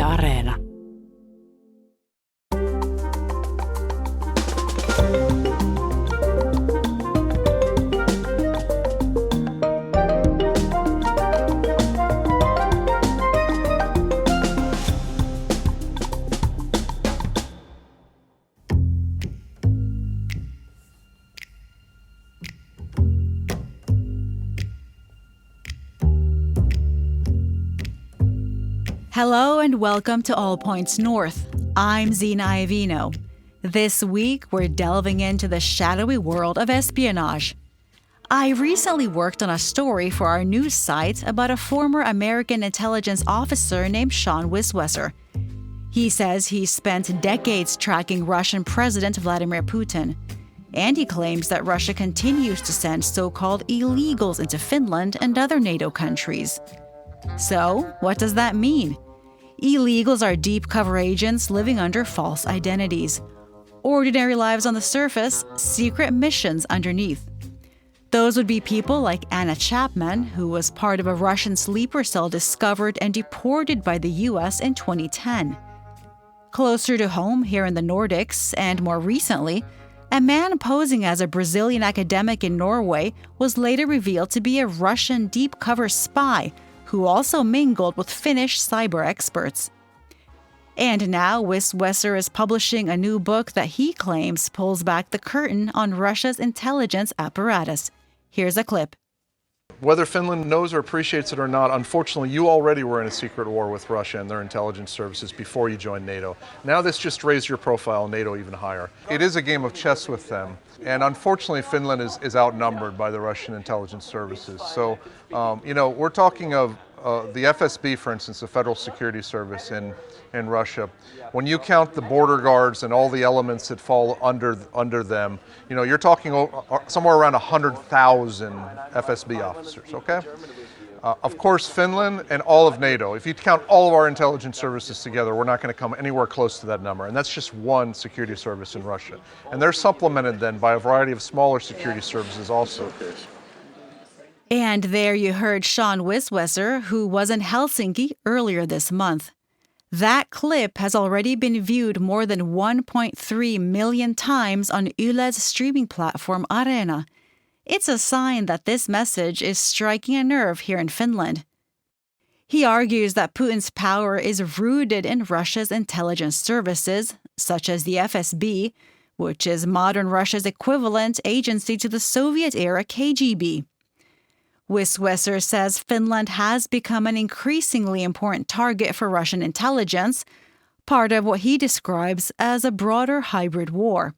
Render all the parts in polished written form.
Areena. Hello and welcome to All Points North. I'm Zena Iovino. This week, we're delving into the shadowy world of espionage. I recently worked on a story for our news site about a former American intelligence officer named Sean Wiswesser. He says he spent decades tracking Russian President Vladimir Putin, and he claims that Russia continues to send so-called illegals into Finland and other NATO countries. So, what does that mean? Illegals are deep cover agents living under false identities. Ordinary lives on the surface, secret missions underneath. Those would be people like Anna Chapman, who was part of a Russian sleeper cell discovered and deported by the US in 2010. Closer to home, here in the Nordics, and more recently, a man posing as a Brazilian academic in Norway was later revealed to be a Russian deep cover spy who also mingled with Finnish cyber experts. And now Wiswesser is publishing a new book that he claims pulls back the curtain on Russia's intelligence apparatus. Here's a clip. Whether Finland knows or appreciates it or not, unfortunately, you already were in a secret war with Russia and their intelligence services before you joined NATO. Now this just raised your profile in NATO even higher. It is a game of chess with them. And unfortunately, Finland is outnumbered by the Russian intelligence services. So, we're talking of the FSB, for instance, the Federal Security Service in Russia. When you count the border guards and all the elements that fall under them, you're talking somewhere around 100,000 FSB officers, okay? Of course, Finland and all of NATO, if you count all of our intelligence services together, we're not going to come anywhere close to that number. And that's just one security service in Russia. And they're supplemented then by a variety of smaller security services also. And there you heard Sean Wiswesser, who was in Helsinki earlier this month. That clip has already been viewed more than 1.3 million times on Yle's streaming platform Areena. It's a sign that this message is striking a nerve here in Finland. He argues that Putin's power is rooted in Russia's intelligence services, such as the FSB, which is modern Russia's equivalent agency to the Soviet-era KGB. Wiswesser says Finland has become an increasingly important target for Russian intelligence, part of what he describes as a broader hybrid war.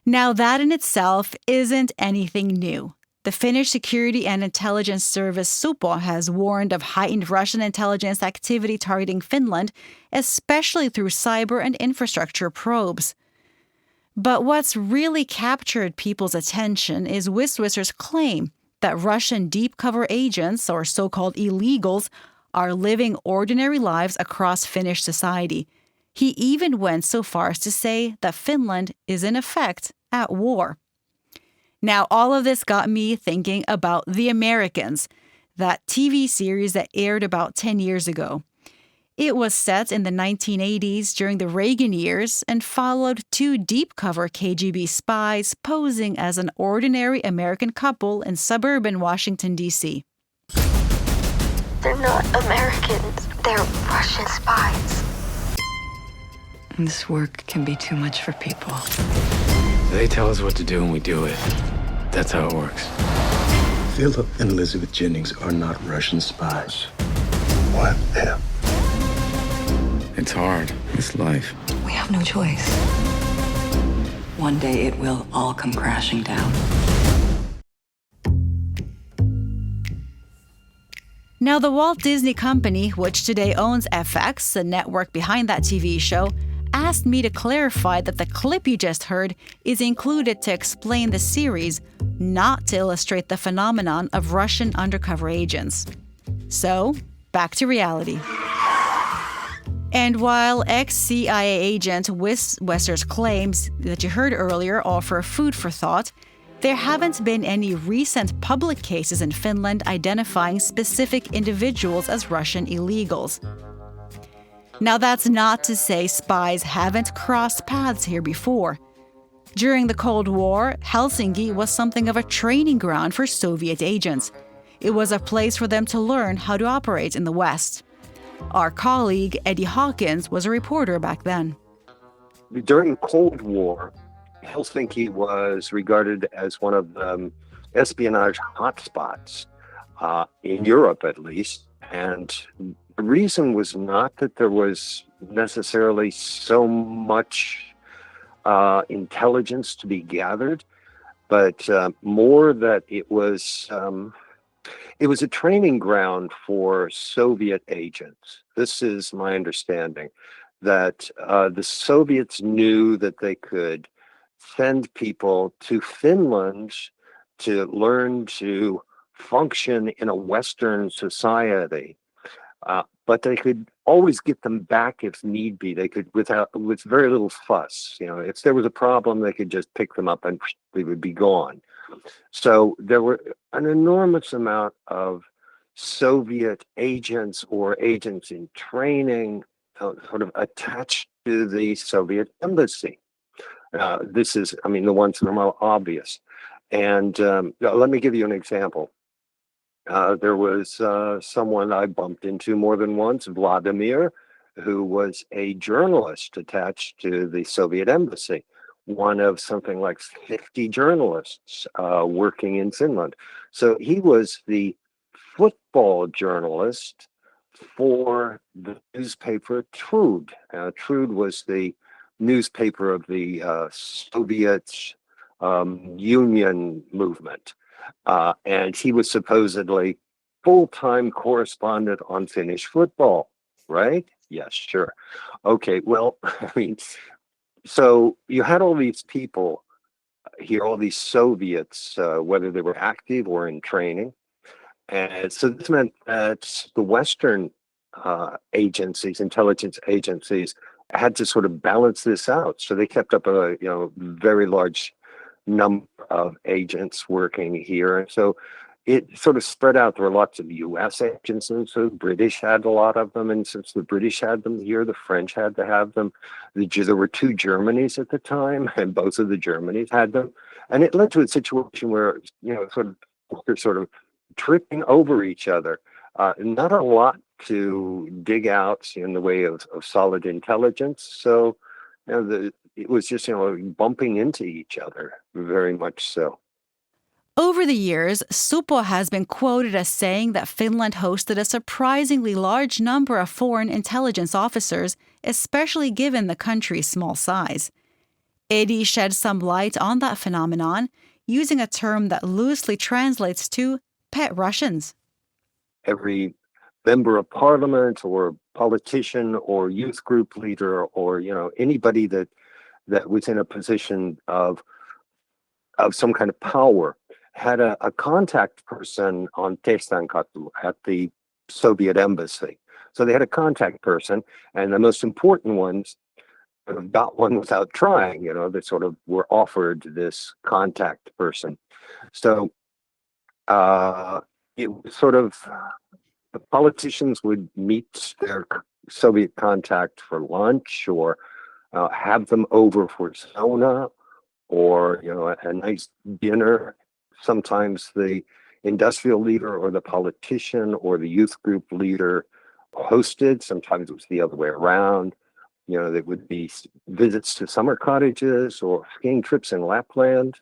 Now, that in itself isn't anything new. The Finnish Security and Intelligence Service Supo has warned of heightened Russian intelligence activity targeting Finland, especially through cyber and infrastructure probes. But what's really captured people's attention is Wiswesser's claim that Russian deep cover agents, or so-called illegals, are living ordinary lives across Finnish society. He even went so far as to say that Finland is in effect at war. Now, all of this got me thinking about The Americans, that TV series that aired about 10 years ago. It was set in the 1980s during the Reagan years and followed two deep-cover KGB spies posing as an ordinary American couple in suburban Washington, D.C. They're not Americans. They're Russian spies. This work can be too much for people. They tell us what to do and we do it. That's how it works. Philip and Elizabeth Jennings are not Russian spies. What if? It's hard. It's life. We have no choice. One day it will all come crashing down. Now, the Walt Disney Company, which today owns FX, the network behind that TV show, asked me to clarify that the clip you just heard is included to explain the series, not to illustrate the phenomenon of Russian undercover agents. So, back to reality. And while ex-CIA agent Wiswesser's claims that you heard earlier offer food for thought, there haven't been any recent public cases in Finland identifying specific individuals as Russian illegals. Now, that's not to say spies haven't crossed paths here before. During the Cold War, Helsinki was something of a training ground for Soviet agents. It was a place for them to learn how to operate in the West. Our colleague, Eddie Hawkins, was a reporter back then. During the Cold War, Helsinki was regarded as one of the espionage hotspots in Europe, at least. And the reason was not that there was necessarily so much intelligence to be gathered, but more that it was a training ground for Soviet agents. This is my understanding, that the Soviets knew that they could send people to Finland to learn to function in a Western society. But they could always get them back if need be. They could, with very little fuss. If there was a problem, they could just pick them up and they would be gone. So there were an enormous amount of Soviet agents or agents in training sort of attached to the Soviet embassy. This is, the ones that are more obvious. And let me give you an example. There was someone I bumped into more than once, Vladimir, who was a journalist attached to the Soviet embassy, one of something like 50 journalists working in Finland. So he was the football journalist for the newspaper Trud. Trud was the newspaper of the Soviet Union movement. And he was supposedly full-time correspondent on Finnish football, right? Yes, sure. Okay, well, so you had all these people here, all these Soviets, whether they were active or in training. And so this meant that the Western agencies, intelligence agencies, had to sort of balance this out. So they kept up a very large number of agents working here. And so it sort of spread out. There were lots of U.S. agents, and so the British had a lot of them. And since the British had them here, the French had to have them. There were two Germanys at the time, and both of the Germanys had them. And it led to a situation where, they're sort of tripping over each other. Not a lot to dig out in the way of solid intelligence. So, it was just, bumping into each other, very much so. Over the years, Supo has been quoted as saying that Finland hosted a surprisingly large number of foreign intelligence officers, especially given the country's small size. Eddie shed some light on that phenomenon, using a term that loosely translates to pet Russians. Every member of parliament or politician or youth group leader or, anybody that was in a position of some kind of power had a contact person on Tehtankatu at the Soviet embassy. So they had a contact person, and the most important ones got one without trying. They sort of were offered this contact person. So it was sort of, the politicians would meet their Soviet contact for lunch or have them over for sauna or, a nice dinner. Sometimes the industrial leader or the politician or the youth group leader hosted. Sometimes it was the other way around. There would be visits to summer cottages or skiing trips in Lapland.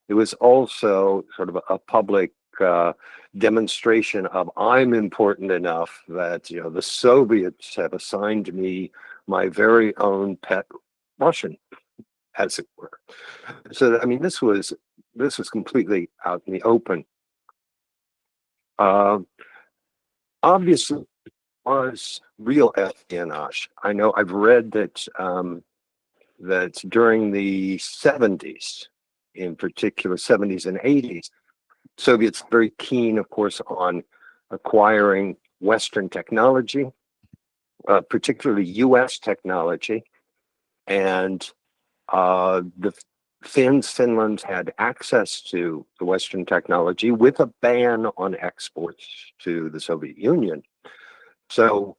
It was also sort of a public demonstration of, I'm important enough that, the Soviets have assigned me my very own pet Russian, as it were. So, this was completely out in the open. Obviously, it was real espionage. I know I've read that that during the 70s, in particular 70s and 80s, Soviets very keen, of course, on acquiring Western technology, particularly U.S. technology, and Finland had access to the Western technology with a ban on exports to the Soviet Union. So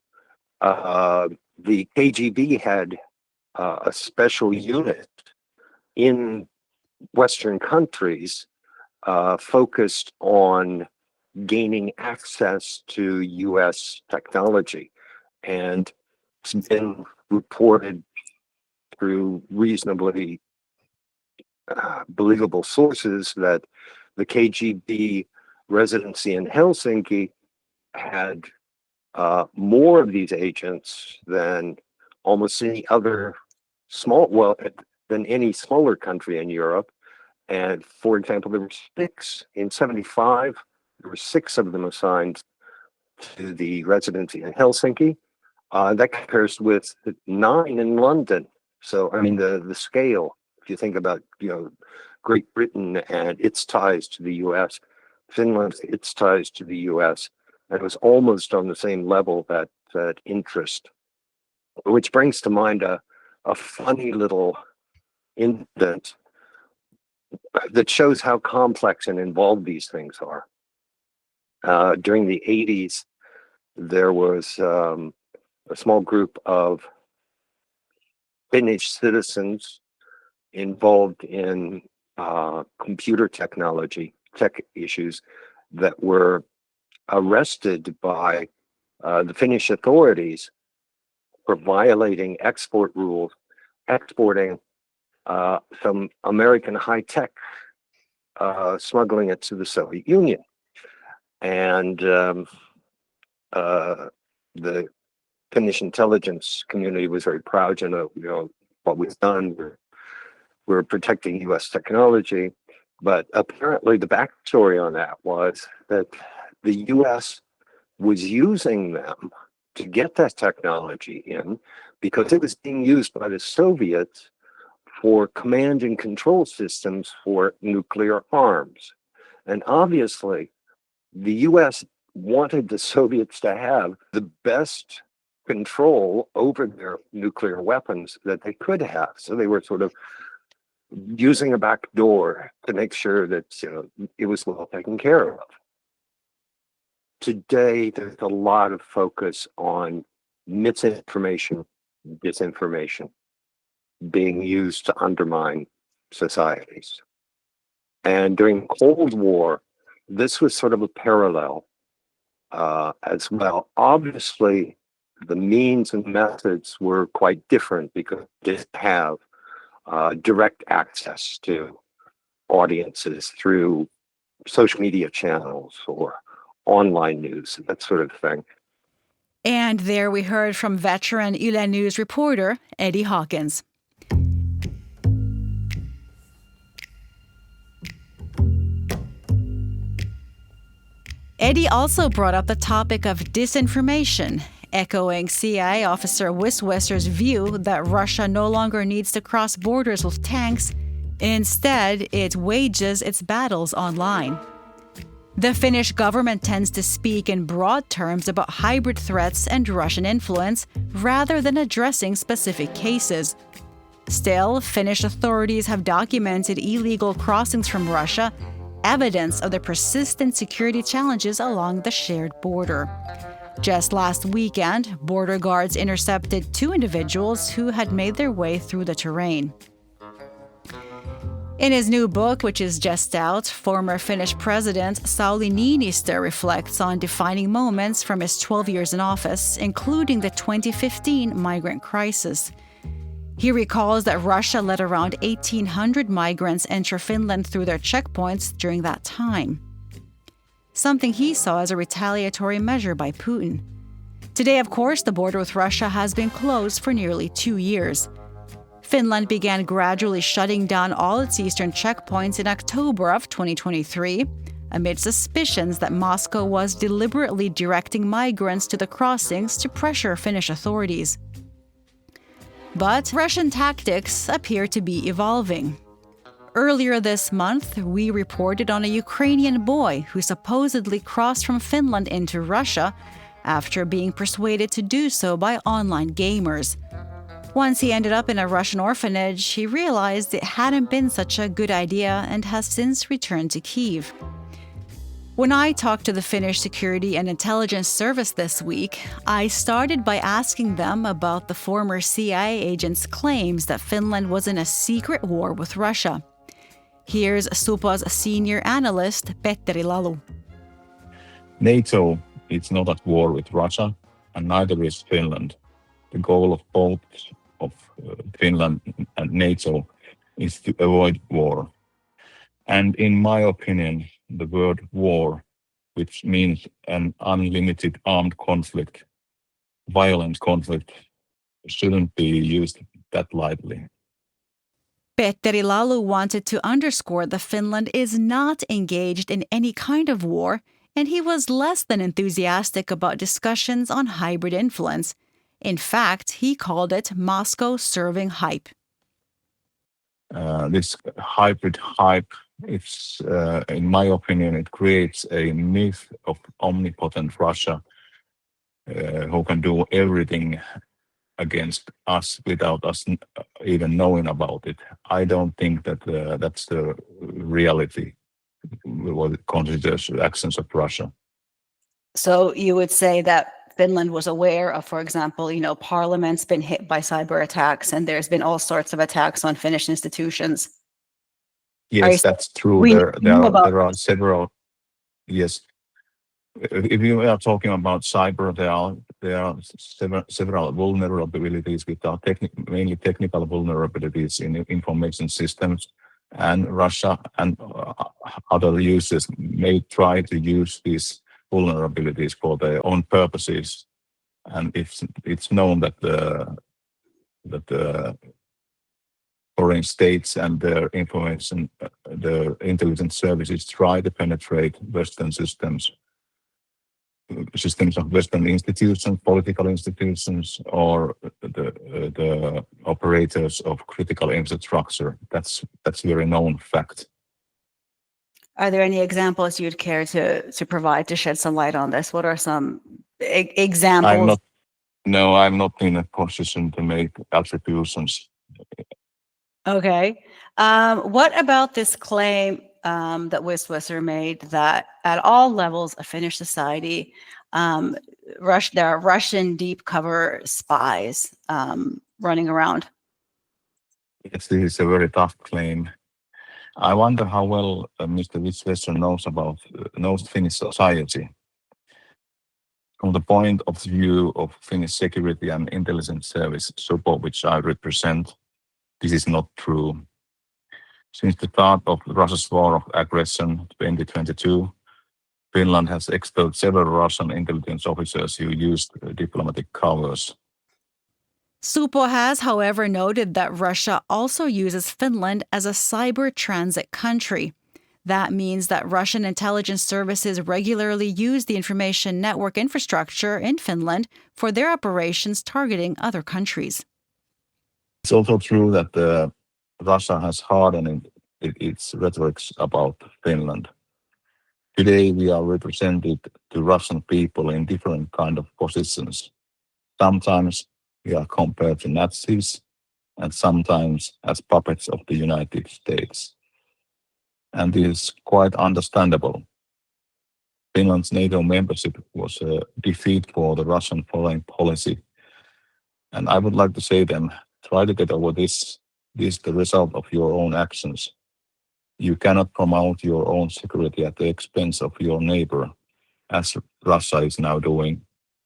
The KGB had a special unit in Western countries focused on gaining access to U.S. technology. And it's been reported through reasonably believable sources that the KGB residency in Helsinki had more of these agents than almost any other than any smaller country in Europe. And for example, there were 6 in 75. There were 6 of them assigned to the residency in Helsinki. That compares with 9 in London. So, I mean, the scale, if you think about, Great Britain and its ties to the U.S., Finland, its ties to the U.S., and it was almost on the same level, that interest, which brings to mind a funny little incident that shows how complex and involved these things are. During the 80s, there was a small group of Finnish citizens involved in computer technology, tech issues, that were arrested by the Finnish authorities for violating export rules, exporting some American high-tech, smuggling it to the Soviet Union. And the Finnish intelligence community was very proud to know, what we've done. We're protecting U.S. technology. But apparently the backstory on that was that the U.S. was using them to get that technology in because it was being used by the Soviets for command and control systems for nuclear arms. And obviously, the U.S. wanted the Soviets to have the best control over their nuclear weapons that they could have. So they were sort of using a back door to make sure that it was well taken care of. Today, there's a lot of focus on misinformation, disinformation being used to undermine societies. And during the Cold War, this was sort of a parallel as well. Obviously, the means and methods were quite different because they didn't have direct access to audiences through social media channels or online news, that sort of thing. And there we heard from veteran Yle News reporter Eddie Hawkins. Eddie also brought up the topic of disinformation, echoing CIA officer Wiswester's view that Russia no longer needs to cross borders with tanks. Instead, it wages its battles online. The Finnish government tends to speak in broad terms about hybrid threats and Russian influence rather than addressing specific cases. Still, Finnish authorities have documented illegal crossings from Russia, evidence of the persistent security challenges along the shared border. Just last weekend, border guards intercepted 2 individuals who had made their way through the terrain. In his new book, which is just out, former Finnish President Sauli Niinistö reflects on defining moments from his 12 years in office, including the 2015 migrant crisis. He recalls that Russia let around 1,800 migrants enter Finland through their checkpoints during that time, something he saw as a retaliatory measure by Putin. Today, of course, the border with Russia has been closed for nearly 2 years. Finland began gradually shutting down all its eastern checkpoints in October of 2023, amid suspicions that Moscow was deliberately directing migrants to the crossings to pressure Finnish authorities. But Russian tactics appear to be evolving. Earlier this month, we reported on a Ukrainian boy who supposedly crossed from Finland into Russia after being persuaded to do so by online gamers. Once he ended up in a Russian orphanage, he realized it hadn't been such a good idea and has since returned to Kyiv. When I talked to the Finnish Security and Intelligence Service this week, I started by asking them about the former CIA agent's claims that Finland was in a secret war with Russia. Here's Supo's senior analyst, Petteri Lalu. NATO is not at war with Russia, and neither is Finland. The goal of both Finland and NATO is to avoid war. And in my opinion, the word war, which means an unlimited armed conflict, violent conflict, shouldn't be used that lightly. Petteri Lalu wanted to underscore that Finland is not engaged in any kind of war, and he was less than enthusiastic about discussions on hybrid influence. In fact, he called it Moscow serving hype. This hybrid hype, it's, in my opinion, it creates a myth of omnipotent Russia who can do everything against us without us even knowing about it. I don't think that that's the reality, what it considers actions of Russia. So you would say that Finland was aware of, for example, Parliament's been hit by cyber attacks and there's been all sorts of attacks on Finnish institutions. Yes, that's true. There are several. Yes, if you are talking about cyber, there are several vulnerabilities, which are mainly technical vulnerabilities in information systems, and Russia and other users may try to use these vulnerabilities for their own purposes. And it's known that the foreign states and their information, the intelligence services try to penetrate Western systems of Western institutions, political institutions, or the operators of critical infrastructure. That's a very known fact. Are there any examples you'd care to provide to shed some light on this? What are some examples? I'm not in a position to make attributions. Okay. What about this claim that Wiswasser made that at all levels of Finnish society, there are Russian deep cover spies running around? Yes, this is a very tough claim. I wonder how well Mr. Wiswasser knows Finnish society. From the point of view of Finnish security and intelligence service, Supo, which I represent, this is not true. Since the start of Russia's war of aggression 2022, Finland has expelled several Russian intelligence officers who used diplomatic covers. Supo has, however, noted that Russia also uses Finland as a cyber transit country. That means that Russian intelligence services regularly use the information network infrastructure in Finland for their operations targeting other countries. It's also true that Russia has hardened its rhetoric about Finland. Today, we are represented to Russian people in different kind of positions. Sometimes we are compared to Nazis, and sometimes as puppets of the United States. And this is quite understandable. Finland's NATO membership was a defeat for the Russian foreign policy. And I would like to say them, try to get over this. This is the result of your own actions. You cannot promote your own security at the expense of your neighbor, as Russia is now doing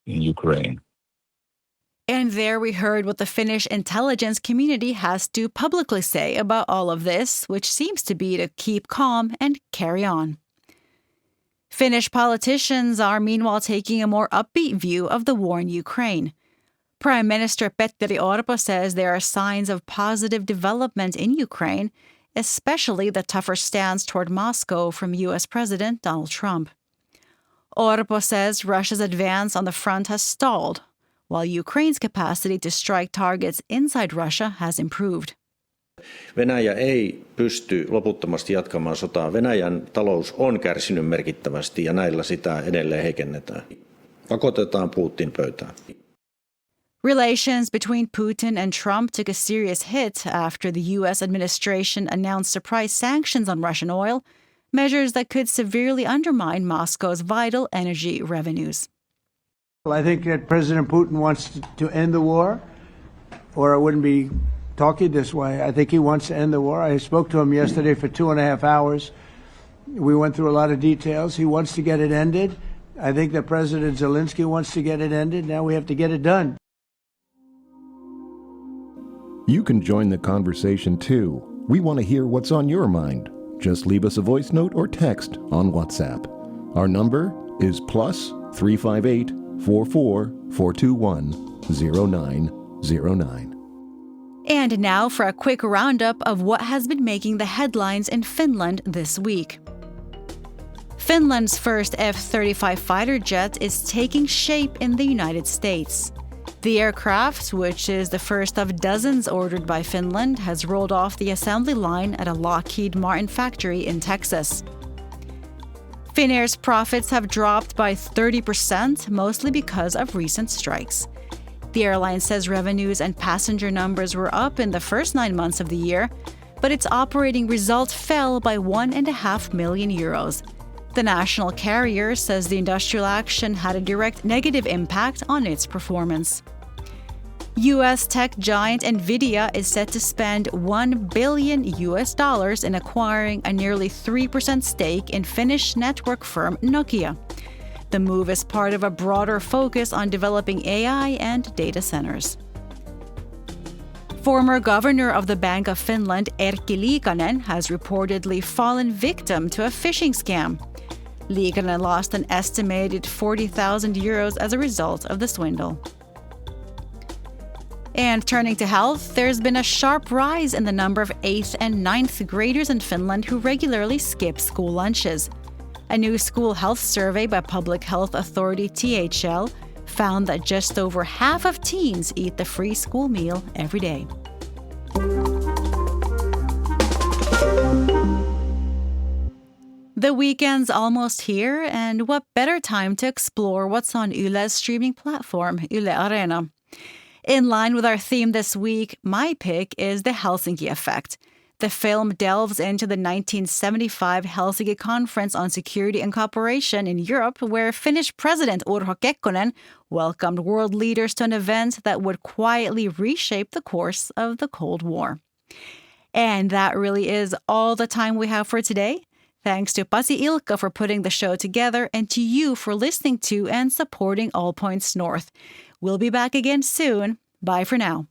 in Ukraine. And there we heard what the Finnish intelligence community has to publicly say about all of this, which seems to be to keep calm and carry on. Finnish politicians are meanwhile taking a more upbeat view of the war in Ukraine. Prime Minister Petteri Orpo says there are signs of positive development in Ukraine, especially the tougher stance toward Moscow from U.S. President Donald Trump. Orpo says Russia's advance on the front has stalled, while Ukraine's capacity to strike targets inside Russia has improved. Venäjä ei pysty loputtomasti jatkamaan sotaa. Venäjän talous on kärsinyt merkittävästi ja näillä sitä edelleen heikennetään. Pakotetaan Putin pöytään. Relations between Putin and Trump took a serious hit after the U.S. administration announced surprise sanctions on Russian oil, measures that could severely undermine Moscow's vital energy revenues. I think that President Putin wants to end the war, or I wouldn't be talking this way. I think he wants to end the war. I spoke to him yesterday for 2.5 hours. We went through a lot of details. He wants to get it ended. I think that President Zelensky wants to get it ended. Now we have to get it done. You can join the conversation too. We want to hear what's on your mind. Just leave us a voice note or text on WhatsApp. Our number is +358 44 421 0909. And now for a quick roundup of what has been making the headlines in Finland this week. Finland's first F-35 fighter jet is taking shape in the United States. The aircraft, which is the first of dozens ordered by Finland, has rolled off the assembly line at a Lockheed Martin factory in Texas. Finnair's profits have dropped by 30%, mostly because of recent strikes. The airline says revenues and passenger numbers were up in the first 9 months of the year, but its operating result fell by €1.5 million. The national carrier says the industrial action had a direct negative impact on its performance. U.S. tech giant Nvidia is set to spend $1 billion in acquiring a nearly 3% stake in Finnish network firm Nokia. The move is part of a broader focus on developing AI and data centers. Former governor of the Bank of Finland, Erkki Liikanen, has reportedly fallen victim to a phishing scam. Liikanen lost an estimated €40,000 as a result of the swindle. And turning to health, there's been a sharp rise in the number of 8th and 9th graders in Finland who regularly skip school lunches. A new school health survey by Public Health Authority THL found that just over half of teens eat the free school meal every day. The weekend's almost here, and what better time to explore what's on Yle's streaming platform, Yle Areena. In line with our theme this week, my pick is The Helsinki Effect. The film delves into the 1975 Helsinki Conference on Security and Cooperation in Europe, where Finnish President Urho Kekkonen welcomed world leaders to an event that would quietly reshape the course of the Cold War. And that really is all the time we have for today. Thanks to Pasi Ilkka for putting the show together and to you for listening to and supporting All Points North. We'll be back again soon. Bye for now.